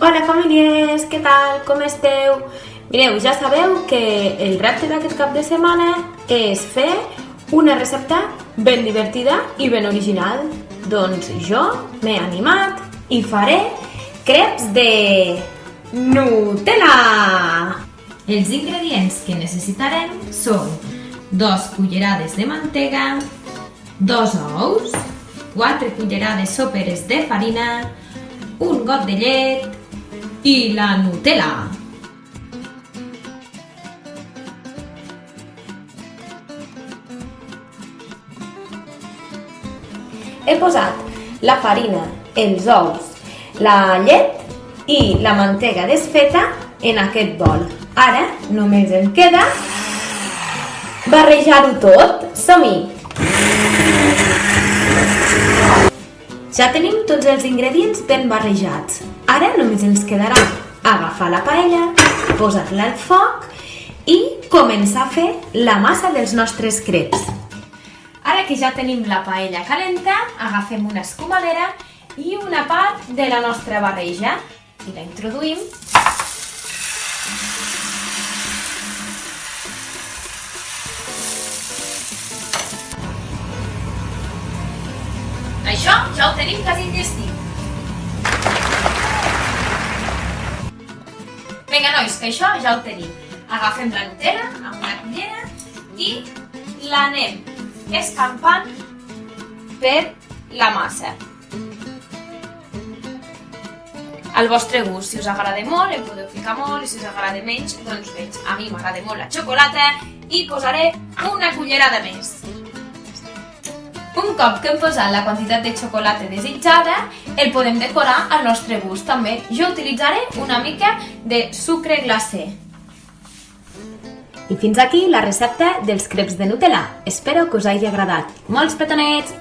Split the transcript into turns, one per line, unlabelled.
Hola famílies, què tal? Com esteu? Mireu, ja sabeu que el repte d'aquest cap de setmana és fer una recepta ben divertida i ben original. Doncs jo m'he animat i faré creps de Nutella!
Els ingredients que necessitarem són 2 cullerades de mantega, 2 ous, 4 cullerades soperes de farina, un got de llet i la Nutella.
He posat la farina, els ous, la llet i la mantega desfeta en aquest bol. Ara només em queda barrejar-ho tot. Som-hi! Ja tenim tots els ingredients ben barrejats. Ara només ens quedarà agafar la paella, posar-la al foc i començar a fer la massa dels nostres creps. Ara que ja tenim la paella calenta, agafem una escumadera i una part de la nostra barreja i la introduïm. Això ja ho tenim quasi enllestit. Vinga, nois, que això ja ho tenim. Agafem la Nutella amb una cullera i l'anem escampant per la massa. Al vostre gust, si us agrada molt, en podeu ficar molt, i si us agrada menys, doncs menys. A mi m'agrada molt la xocolata i posaré una cullerada més. Un cop que hem posat la quantitat de xocolata desitjada, el podem decorar al nostre gust també. Jo utilitzaré una mica de sucre glacé. I fins aquí la recepta dels creps de Nutella. Espero que us hagi agradat. Molts petonets!